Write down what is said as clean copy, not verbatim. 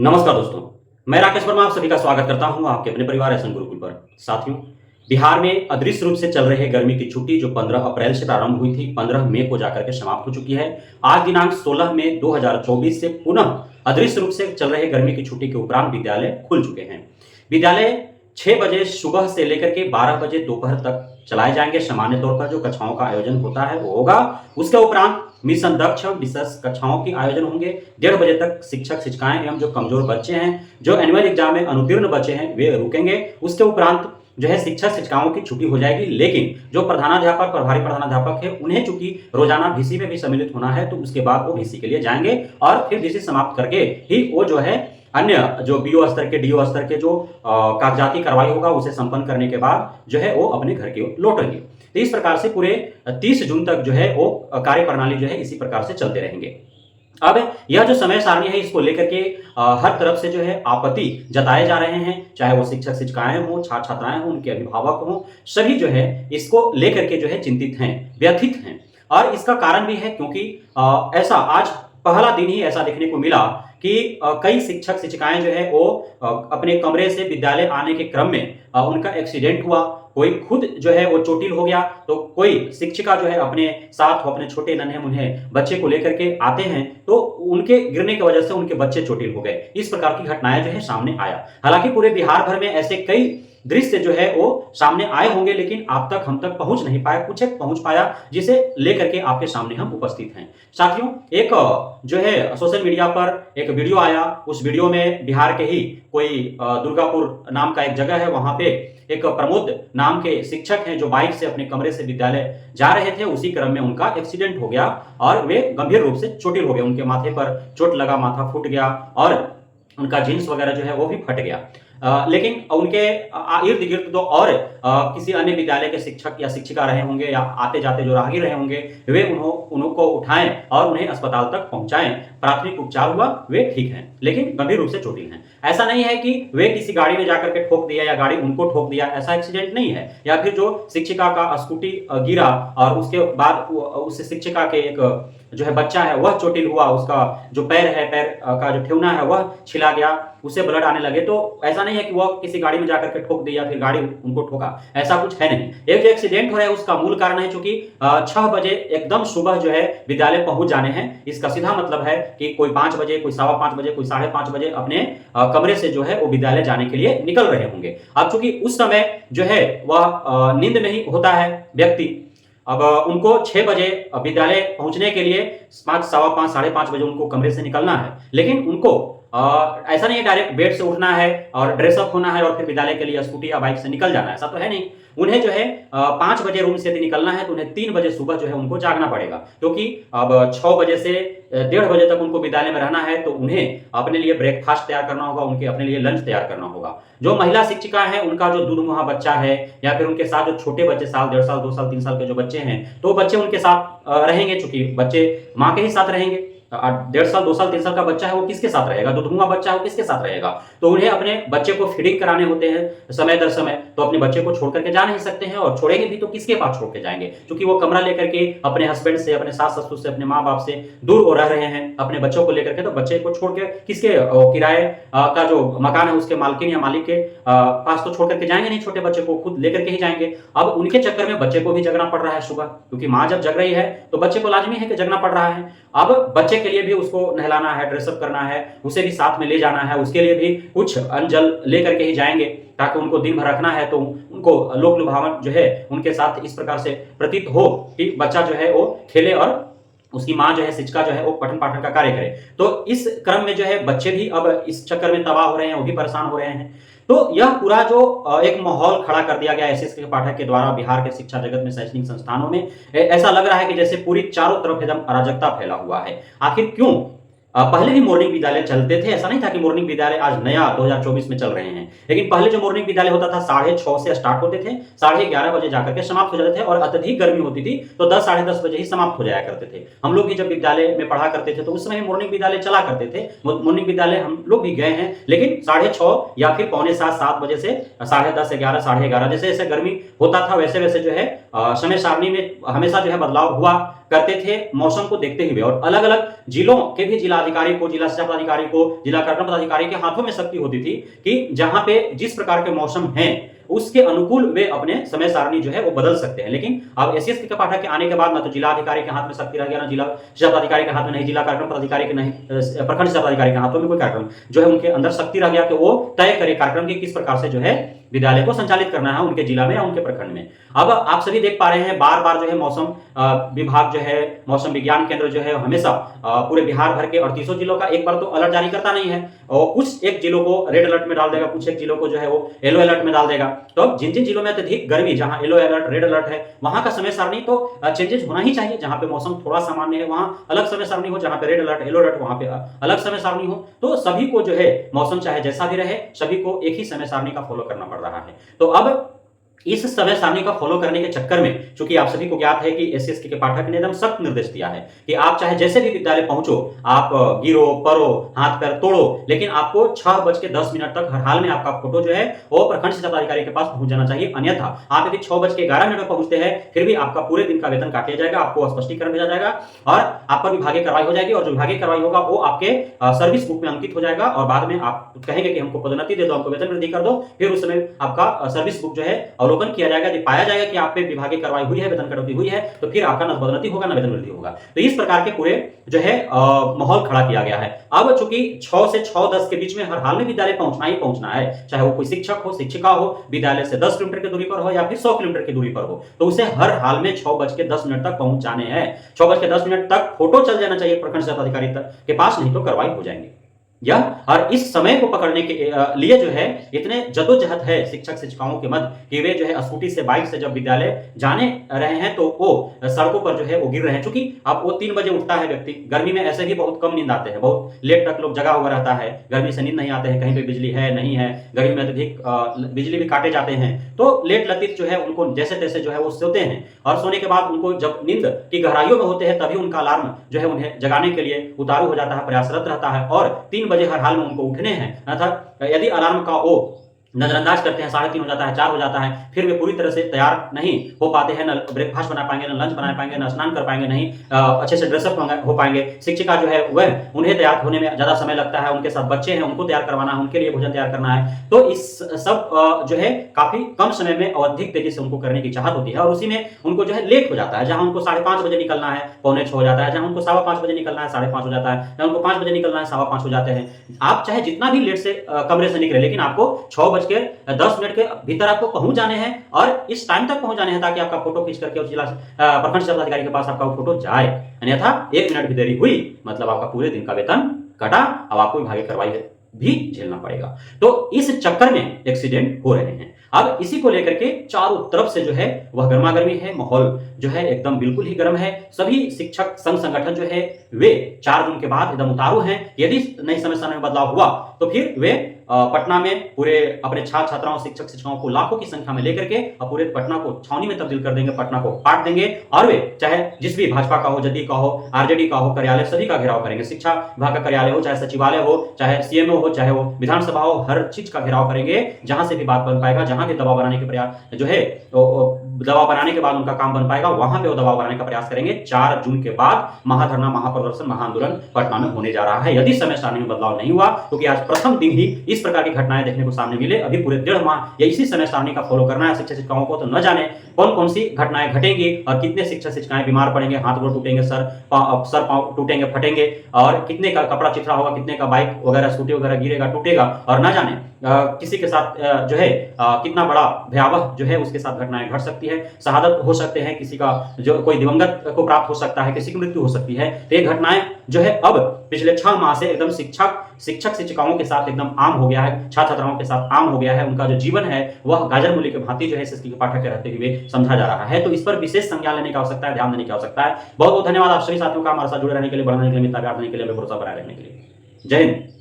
नमस्कार दोस्तों, मैं राकेश वर्मा आप सभी का स्वागत करता हूं आपके अपने परिवार एसएन गुरुकुल पर। साथियों, बिहार में अदृश्य रूप से चल रहे गर्मी की छुट्टी जो 15 अप्रैल से प्रारंभ हुई थी, 15 मई को जाकर के समाप्त हो चुकी है। आज दिनांक 16 मई 2024 से पुनः अदृश्य रूप से चल रहे गर्मी की छुट्टी के उपरांत विद्यालय खुल चुके हैं। विद्यालय 6 बजे सुबह से लेकर के 12 बजे दोपहर तक चलाए जाएंगे। सामान्य तौर पर जो कक्षाओं का आयोजन होता है वो होगा। उसके उपरांत मिशन दक्ष विशेष कक्षाओं के आयोजन होंगे। 1:30 बजे तक शिक्षक शिक्षिकाएं एवं जो कमजोर बच्चे हैं, जो एनुअल एग्जाम में अनुत्तीर्ण बच्चे हैं, वे रुकेंगे। उसके उपरांत जो है शिक्षक शिक्षिकाओं की छुट्टी हो जाएगी। लेकिन जो प्रधानाध्यापक प्रभारी प्रधानाध्यापक है, उन्हें चूंकि रोजाना वीसी में भी सम्मिलित होना है, तो उसके बाद वो वीसी के लिए जाएंगे और फिर वीसी समाप्त करके ही वो जो है अन्य जो बीओ स्तर के डीओ स्तर के जो कागजाती कार्रवाई होगा उसे संपन्न करने के बाद जो है वो अपने घर की ओर लौटेंगे। तो इस प्रकार से पूरे 30 जून तक जो है वो कार्य प्रणाली जो है इसी प्रकार से चलते रहेंगे। अब यह जो समय सारणी है इसको लेकर के हर तरफ से जो है आपत्ति जताए जा रहे हैं, चाहे वो शिक्षक शिक्षिकाएं हों, छात्र छात्राएं हों, उनके अभिभावक हों, सभी जो है इसको लेकर के जो है चिंतित हैं, व्यथित हैं। और इसका कारण भी है क्योंकि ऐसा आज पहला दिन ही ऐसा देखने को मिला कि कई शिक्षक शिक्षिकाएं जो है वो अपने कमरे से विद्यालय आने के क्रम में उनका एक्सीडेंट हुआ। कोई खुद जो है वो चोटिल हो गया, तो कोई शिक्षिका जो है अपने साथ अपने छोटे नन्हे मुन्हे बच्चे को लेकर के आते हैं, तो उनके गिरने की वजह से उनके बच्चे चोटिल हो गए। इस प्रकार की घटनाएं जो है सामने आया। हालांकि पूरे बिहार भर में ऐसे कई दृश्य जो है वो सामने आए होंगे, लेकिन आप तक हम तक पहुंच नहीं पाया, कुछ एक पहुंच पाया जिसे लेकर के आपके सामने हम उपस्थित हैं। साथियों, एक जो है सोशल मीडिया पर एक वीडियो आया। उस वीडियो में बिहार के ही कोई दुर्गापुर नाम का एक जगह है, वहां पे एक प्रमोद नाम के शिक्षक हैं जो बाइक से अपने कमरे से विद्यालय जा रहे थे। उसी क्रम में उनका एक्सीडेंट हो गया और वे गंभीर रूप से चोटिल हो गए। उनके माथे पर चोट लगा, माथा फूट गया और उनका जींस वगैरह जो है वो भी फट गया। लेकिन उनके इर्द गिर्द तो और किसी अन्य विद्यालय के शिक्षक या शिक्षिका रहे होंगे या आते जाते जो राहगीर रहे होंगे, वे उनको उठाएं और उन्हें अस्पताल तक पहुंचाएं। प्राथमिक उपचार हुआ, वे ठीक हैं, लेकिन गंभीर रूप से चोटिल हैं। ऐसा नहीं है कि वे किसी गाड़ी में जाकर के ठोक दिया या गाड़ी उनको ठोक दिया, ऐसा एक्सीडेंट नहीं है। या फिर जो शिक्षिका का स्कूटी गिरा और उसके बाद उस शिक्षिका के एक जो है बच्चा है वह चोटिल हुआ, उसका जो पैर है, पैर का जो ठेवना है वह छिला गया, उससे ब्लड आने लगे। तो ऐसा नहीं है कि वह किसी गाड़ी में जाकर के ठोक दिया फिर गाड़ी उनको ठोका, ऐसा कुछ है नहीं। एक जो एक्सीडेंट हो रहा है उसका मूल कारण है चूंकि 6 बजे एकदम सुबह जो है विद्यालय पहुंच जाने हैं। इसका सीधा मतलब है कि कोई 5 बजे, कोई 5:15 बजे, कोई 5:30 बजे अपने कमरे से जो है वो विद्यालय जाने के लिए निकल रहे होंगे। अब चूंकि उस समय जो है वह नींद में ही होता है व्यक्ति। अब उनको 6 बजे विद्यालय पहुंचने के लिए 5, 5:15, 5:30 बजे उनको कमरे से निकलना है। लेकिन उनको ऐसा नहीं है डायरेक्ट बेड से उठना है और ड्रेसअप होना है और फिर विद्यालय के लिए स्कूटी या बाइक से निकल जाना है, ऐसा तो है नहीं। उन्हें जो है 5 बजे रूम से यदि निकलना है तो उन्हें 3 बजे सुबह जो है उनको जागना पड़ेगा, क्योंकि अब 6 बजे से 1:30 बजे तक उनको विद्यालय में रहना है। तो उन्हें अपने लिए ब्रेकफास्ट तैयार करना होगा, उनके अपने लिए लंच तैयार करना होगा। जो महिला शिक्षिका है उनका जो दूध-मुहा बच्चा है या फिर उनके साथ जो छोटे बच्चे 1 साल, 1.5 साल, 2 साल, 3 साल के जो बच्चे हैं, तो बच्चे उनके साथ रहेंगे, चूंकि बच्चे माँ के ही साथ रहेंगे। 1.5 साल, 2 साल, 3 साल का बच्चा है वो किसके साथ रहेगा? दूध-मुहा बच्चा है वो किसके साथ रहेगा? तो उन्हें अपने बच्चे को फीडिंग कराने होते हैं समय दर समय, तो अपने बच्चे को छोड़ करके जा नहीं सकते हैं, और छोड़ेंगे भी तो किसके पास छोड़ के जाएंगे? क्योंकि वो कमरा लेकर के अपने हस्बैंड से, अपने सास ससुर से, अपने माँ बाप से दूर हो रह रहे हैं अपने बच्चों को लेकर के, तो बच्चे को छोड़ के किसके किराए का जो मकान है उसके मालकिन या मालिक के पास तो छोड़ करके जाएंगे नहीं, छोटे बच्चे को खुद लेकर के ही जाएंगे। अब उनके चक्कर में बच्चे को भी जगना पड़ रहा है सुबह, क्योंकि माँ जब जग रही है तो बच्चे को लाजमी है कि जगना पड़ रहा है। अब बच्चे के लिए भी उसको नहलाना है, ड्रेसअप करना है, उसे भी साथ में ले जाना है, उसके लिए भी कुछ अंजल लेकर के ही जाएंगे ताकि उनको दिन भर रखना है, तो उनको लोक लुभावन जो है उनके साथ इस प्रकार से प्रतीत हो कि बच्चा जो है वो खेले और उसकी माँ जो है शिक्षिका जो है वो पठन पाठन का कार्य करे। तो इस क्रम में जो है बच्चे भी अब इस चक्कर में तबाह हो रहे हैं, वो भी परेशान हो रहे हैं। तो यह पूरा जो एक माहौल खड़ा कर दिया गया एसएसके पाठक के द्वारा बिहार के शिक्षा जगत में, शैक्षणिक संस्थानों में, ऐसा लग रहा है कि जैसे पूरी चारों तरफ एकदम अराजकता फैला हुआ है। आखिर क्यों? पहले भी मॉर्निंग विद्यालय चलते थे, ऐसा नहीं था कि मॉर्निंग विद्यालय आज नया 2024 में चल रहे हैं। लेकिन पहले जो मॉर्निंग विद्यालय होता था 6:30 से स्टार्ट होते थे, 11:30 बजे जाकर के समाप्त हो जाते थे, और अत्यधिक गर्मी होती थी तो 10, 10:30 बजे ही समाप्त हो जाया करते थे। हम लोग भी जब विद्यालय में पढ़ा करते थे तो उस समय मॉर्निंग विद्यालय चला करते थे। मॉर्निंग विद्यालय हम लोग भी गए हैं, लेकिन 6:30 या फिर 6:45, 7 बजे से 10:30, 11, 11:30 जैसे जैसे गर्मी होता था वैसे वैसे जो है समय सारणी में हमेशा जो है बदलाव हुआ करते थे मौसम को देखते हुए। और अलग अलग जिलों के भी जिला जिलाधिकारी को, जिला शिक्षा पदाधिकारी को, जिला कार्यक्रम पदाधिकारी के हाथों में शक्ति होती थी कि जहां पे जिस प्रकार के मौसम हैं उसके अनुकूल वे अपने समय सारणी जो है वो बदल सकते हैं। लेकिन अब एसएससी के पाठक के आने के बाद ना तो जिला अधिकारी के हाथ में शक्ति रह गया, ना जिला शिक्षा पदाधिकारी के हाथ में, नहीं जिला कार्यक्रम पदाधिकारी के, नहीं प्रखंड शिक्षा पदाधिकारी के हाथों में कोई कार्यक्रम जो है उनके अंदर शक्ति रह गया कि वो तय करे कार्यक्रम की किस प्रकार से जो है विद्यालय को संचालित करना है उनके जिला में या उनके प्रखंड में। अब आप सभी देख पा रहे हैं बार बार जो है मौसम विभाग जो है, मौसम विज्ञान केंद्र जो है हमेशा पूरे बिहार भर के 38 जिलों का एक बार तो अलर्ट जारी करता नहीं है, और कुछ एक जिलों को रेड अलर्ट में डाल देगा, कुछ एक जिलों को जो है वो येलो अलर्ट में डाल देगा। तो अब जिन जिन जिलों में अत्यधिक गर्मी, जहां येलो अलर्ट, रेड अलर्ट है, वहां का समय सारणी तो चेंजेस होना ही चाहिए। जहां पे मौसम थोड़ा सामान्य है वहां अलग समय सारणी हो, जहां पे रेड अलर्ट, येलो अलर्ट वहां पे अलग समय सारणी हो। तो सभी को जो है मौसम चाहे जैसा भी रहे, सभी को एक ही समय सारणी का फॉलो करना पड़ रहा है। तो अब इस समय सारणी का फॉलो करने के चक्कर में, चूंकि आप सभी को ज्ञात है कि एसएससी के पाठक ने एकदम सख्त निर्देश दिया है कि आप चाहे जैसे भी विद्यालय पहुंचो, आप गिरो, परो, हाथ पैर तोड़ो, लेकिन आपको 6:10 तक हर हाल में आपका फोटो जो है वो प्रखंड शिक्षा पदाधिकारी के पास पहुंच जाना चाहिए। अन्यथा आप यदि 6:11 पर पहुंचते हैं फिर भी आपका पूरे दिन का वेतन काट लिया जाएगा, आपको स्पष्टीकरण भेजा जाएगा और आप पर विभागीय कार्रवाई हो जाएगी। और जो विभागीय कार्रवाई होगा वो आपके सर्विस बुक में अंकित हो जाएगा और बाद में आप कहेंगे कि हमको पदोन्नति दे दो, हमको वेतन वृद्धि कर दो। फिर उस समय आपका सर्विस बुक जो है अवलोकन किया जाएगा, पाया जाएगा कि आप पे विभागीय कार्रवाई हुई है, वेतन कटौती हुई है, तो फिर आपका न पदोन्नति होगा न वेतन वृद्धि होगा। तो इस प्रकार के पूरे जो है माहौल खड़ा किया गया है। अब चूंकि 6 से 6:10 के बीच में हर हाल में विद्यालय पहुंचना ही पहुंचना है, चाहे वो कोई शिक्षक हो, शिक्षिका हो, विद्यालय से 10 किलोमीटर की दूरी पर हो या फिर 100 किलोमीटर की दूरी पर हो, तो उसे हर हाल में 6:10 तक पहुंच जाने हैं। 6:10 तक फोटो चल जाना चाहिए प्रखंड शिक्षा पदाधिकारी के पास, नहीं तो कार्रवाई हो जाएंगे। यह और इस समय को पकड़ने के लिए जो है इतने जद्दोजहद है शिक्षक शिक्षिकाओं के मध्य कि वे जो है स्कूटी से, बाइक से जब विद्यालय जाने रहे हैं तो वो सड़कों पर जो है वो गिर रहे हैं। चूंकि अब वो 3 बजे उठता है व्यक्ति, गर्मी में ऐसे भी बहुत कम नींद आते हैं, बहुत लेट तक लोग जगा हुआ रहता है, गर्मी से नींद नहीं आते हैं, कहीं पे बिजली है नहीं है, गर्मी में अत्यधिक बिजली भी काटे जाते हैं, तो लेट लतीफ जो है उनको जैसे तैसे जो है वो सोते हैं और सोने के बाद उनको जब नींद की गहराइयों में होते हैं तभी उनका अलार्म जो है उन्हें जगाने के लिए उतारू हो जाता है, प्रयासरत रहता है और 3 बजे हर हाल में उनको उठने हैं। अर्थात यदि अलार्म का वो नजरअंदाज करते हैं, 3:30 हो जाता है, 4 हो जाता है, फिर वे पूरी तरह से तैयार नहीं हो पाते हैं, न ब्रेकफास्ट बना पाएंगे, न लंच बना पाएंगे, न स्नान कर पाएंगे, नहीं अच्छे से ड्रेसअप हो पाएंगे। शिक्षिका जो है वह उन्हें तैयार होने में ज्यादा समय लगता है, उनके साथ बच्चे हैं उनको तैयार करवाना है, उनके लिए भोजन तैयार करना है, तो इस सब जो है काफी कम समय में और अधिक तेजी से उनको करने की चाहत होती है और उसी में उनको जो है लेट हो जाता है। जहां उनको 5:30 बजे निकलना है 5:45 हो जाता है, जहां उनको 5:15 बजे निकलना है 5:30 हो जाता है, जहां उनको 5 बजे निकलना है 5:15 हो जाते हैं। आप चाहे जितना भी लेट से कमरे से निकले, लेकिन आपको 6:10 मिनट के भीतर आपको पहुंच जाने हैं और इस टाइम तक पहुंच जाने हैं ताकि आपका फोटो खींच करके जिला प्रखंड शिक्षा पदाधिकारी के पास आपका फोटो जाए। अन्यथा 1 मिनट भी देरी हुई मतलब आपका पूरे दिन का वेतन कटा, अब आपको विभागीय कार्रवाई भी झेलना पड़ेगा। तो इस चक्कर में एक्सीडेंट हो रहे हैं। अब इसी को लेकर के चारों तरफ से जो है वह गर्मा गर्मी है, माहौल जो है एकदम बिल्कुल ही गर्म है। सभी शिक्षक संघ संगठन जो है वे 4 जून के बाद एकदम उतारू हैं। यदि नई समय सारणी में बदलाव हुआ तो फिर वे पटना में पूरे अपने छात्र छात्राओं, शिक्षक शिक्षकों को लाखों की संख्या में लेकर के और पूरे पटना को छावनी में तब्दील कर देंगे, पटना को काट देंगे और वे चाहे जिस भी भाजपा का हो, जदयू का हो, आरजेडी का हो कार्यालय, सभी का घेराव करेंगे। शिक्षा विभाग का कार्यालय हो, चाहे सचिवालय हो, चाहे सीएमओ हो, चाहे वो विधानसभा हो, हर चीज का घेराव करेंगे। जहां से भी बात बन पाएगा, जहां भी दबाव बनाने के प्रयास जो है दबाव बनाने के बाद उनका काम बन पाएगा, वहां पे वो दबाव बनाने का प्रयास करेंगे। 4 जून के बाद महाधरना, महाप्रदर्शन, महाआंदोलन पटना में होने जा रहा है यदि समय सारणी में बदलाव नहीं हुआ, क्योंकि आज प्रथम दिन ही इस प्रकार की घटनाएं देखने को सामने मिले। अभी पूरे 1.5 माह या इसी समय सारणी का फॉलो करना है शिक्षक शिक्षकों को, तो न जाने कौन कौन सी घटनाएं घटेंगी और कितने शिक्षक शिक्षिकाएं बीमार पड़ेंगे, हाथ गोड़ टूटेंगे, सर पांव टूटेंगे, फटेंगे और कितने का कपड़ा चिथड़ा होगा, कितने का बाइक वगैरह, स्कूटी वगैरह गिरेगा, टूटेगा और न जाने किसी के साथ जो है कितना बड़ा भयावह जो है उसके साथ घटनाएं घट सकती है, शहादत हो सकते हैं, किसी का जो कोई दिवंगत को प्राप्त हो सकता है, किसी की मृत्यु हो सकती है। तो ये घटनाएं जो है अब पिछले 6 माह से एकदम शिक्षक शिक्षिकाओं के साथ एकदम आम हो गया है, छात्र छात्राओं के साथ आम हो गया है। उनका जो जीवन है वह गाजर मूली के भांति जो है एसएससी के पाठक के रहते हुए समझा जा रहा है। तो इस पर विशेष संज्ञान लेने की आवश्यकता है, ध्यान देने की आवश्यकता है। बहुत बहुत धन्यवाद आप सभी साथियों का हमारे साथ जुड़े रहने के लिए, बढ़ने के लिए, मित्रता प्यार देने के लिए, भरोसा बनाए रखने के लिए। जय हिंद।